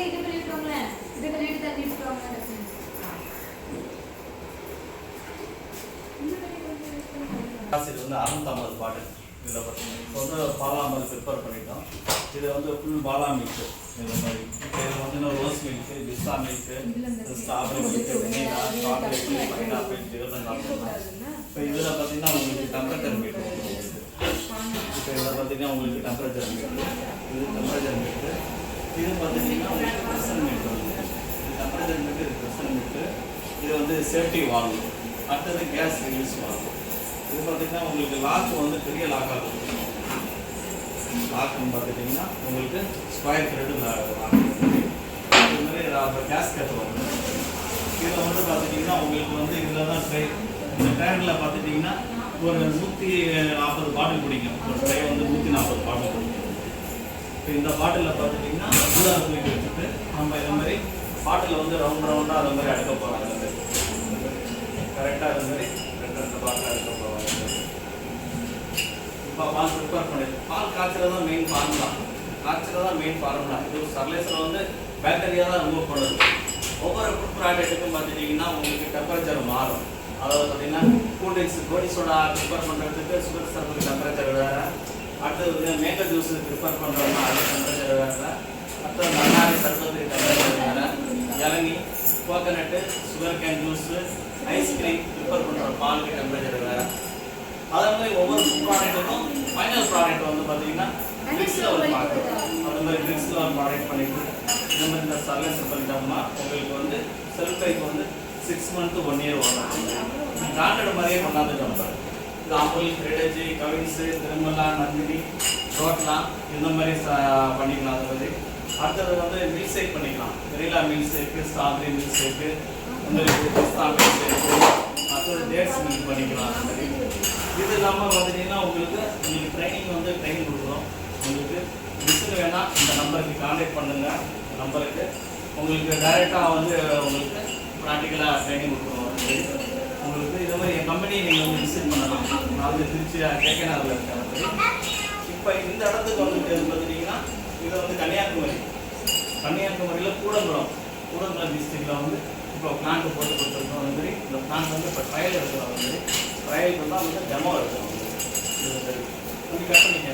இது வந்து 650 பாட்டில் இதில் பார்த்தீங்கன்னா இப்போ வந்து பாலாமல் ப்ரிப்பேர் பண்ணிட்டோம். இது வந்து ஃபுல் பாலா மில்க்கு இந்த மாதிரி. இதில் வந்து ரோஸ் மில்க்கு, பிஸ்தா milk, strawberry milk, vanilla, chocolate, pineapple இதெல்லாம் சாப்பிடலாம். இப்போ இதில் பார்த்தீங்கன்னா உங்களுக்கு டெம்பரேச்சர் மீட்டர் வந்து இப்போ இதில் பார்த்தீங்கன்னா உங்களுக்கு டெம்பரேச்சர் மீட்டர், இது டெம்பரேச்சர் மீட்டர், இது பார்த்தீங்கன்னா உங்களுக்கு ப்ரெஷர் மீட்டர் வந்து இது டெம்பரேச்சர் மீட்டர், இது ப்ரெஷர் மீட்டர், இது வந்து சேஃப்டி வால்வு, அடுத்தது கேஸ் ரிலீஸ் வால்வு. இது பார்த்தீங்கன்னா உங்களுக்கு லாக் வந்து பெரிய லாக்காக இருக்கும். லாக்குன்னு பார்த்துட்டிங்கன்னா உங்களுக்கு ஸ்கொயர் த்ரெட்டு லாக் இது மாதிரி கேஸ் கட் வரும். இதில் வந்து பார்த்துட்டிங்கன்னா உங்களுக்கு வந்து இதில் தான் ட்ரை, இந்த ட்ரெயினில் பார்த்துட்டிங்கன்னா ஒரு 140 பாட்டில் பிடிக்கும். ஒரு ட்ரை வந்து 140 பாட்டில் பிடிக்கும். இப்போ இந்த பாட்டிலில் பார்த்துட்டிங்கன்னா உள்ளார தூக்கி வச்சுட்டு நம்ம இது மாதிரி பாட்டில் வந்து ரவுண்டாக அது மாதிரி அடுக்க போகிறாங்க. கரெக்டாக இது மாதிரி ரெண்டு பாட்டில் அடுக்க போகிறாங்க. இப்போ பால் ப்ரிப்பேர் பண்ணிடு, பால் காய்ச்சல் தான் மெயின் ஃபார்முலா, காய்ச்சல் தான் மெயின் ஃபார்முலா. இது ஸ்டெர்லைசர் வந்து பேக்டீரியா தான் ரிமூவ் பண்ணுது. ஒவ்வொரு ஃபுட் ப்ராடக்ட்டுக்கும் பார்த்துட்டிங்கன்னா உங்களுக்கு டெம்பரேச்சர் மாறும். அதாவது பார்த்தீங்கன்னா கூல் ட்ரிங்க்ஸ், கோடி சோடா ப்ரிப்பேர் பண்ணுறதுக்கு சுகர் சர்புக்கு டெம்பரேச்சர் வேறு, அடுத்தது மேங்கோ ஜூஸ் ப்ரிப்பேர் பண்ணுறோம்னா அது டெம்பரேச்சர் வேறு, அடுத்தது மண்ணாரி சர்பத்துக்கு டெம்பரேச்சர் வேறு, இளநி, coconut, sugar cane juice, ice cream prepare பண்ணுற பாலுக்கு டெம்பரேச்சர் வேறு. அதே மாதிரி ஒவ்வொரு ஃபுட் ப்ராடக்ட்டுக்கும் ஃபைனல் ப்ராடக்ட் வந்து பார்த்தீங்கன்னா ட்ரிக்ஸில் ஒரு ப்ராடக்ட், அது மாதிரி ட்ரிக்ஸில் ஒரு ப்ராடக்ட் பண்ணிட்டு இந்த மாதிரி இந்த ஸ்டெர்லைசர் பண்ணிட்டோம்னா உங்களுக்கு வந்து செல்ஃப் லைஃப் வந்து 6 months to 1 year வரும். பிராண்டட் மாதிரியே கொண்டாந்துட்டோம். இது அமுல், ஹெரிடேஜ், கவின்ஸு, திருமலா, நந்தினி, ரோட்லா இந்த மாதிரி பண்ணிக்கலாம். அது மாதிரி அடுத்தது வந்து மில்க் ஷேக் பண்ணிக்கலாம். Vanilla milk shake, strawberry milk shake, இந்த பிஸ்தா மில்க் ஷேக்கு, அடுத்தது டேட்ஸ் மில்க் பண்ணிக்கலாம். அது மாதிரி இது இல்லாமல் பார்த்தீங்கன்னா உங்களுக்கு ட்ரைனிங் வந்து ட்ரைனிங் கொடுக்குறோம். உங்களுக்கு டிஸ்கில் வேணால் இந்த நம்பருக்கு கான்டாக்ட் பண்ணுங்கள். நம்பருக்கு உங்களுக்கு டைரெக்டாக வந்து உங்களுக்கு ப்ராக்டிக்கலாக ட்ரைனிங் கொடுக்குறோம். உங்களுக்கு இது மாதிரி என் கம்பெனியை நீங்கள் வந்து விசிட் பண்ணலாம். நான் வந்து திருச்சி கேகேநகரில் இருக்கேன். இப்போ இந்த இடத்துக்கு வந்து பார்த்துட்டிங்கன்னா இது வந்து கன்னியாகுமரியில் கூடங்குளம் டிஸ்ட்ரிக்டில் வந்து இப்போ பிளான்ட் போட்டு கொடுத்துருக்கோம். அது மாதிரி இந்த பிளான்ட் வந்து இப்போ ட்ரையல் எடுக்கிறோம். அது மாதிரி ட்ரையலுக்கு தான் வந்து டெமோ எடுக்கிறோம். இது வந்து கட் பண்ணிக்க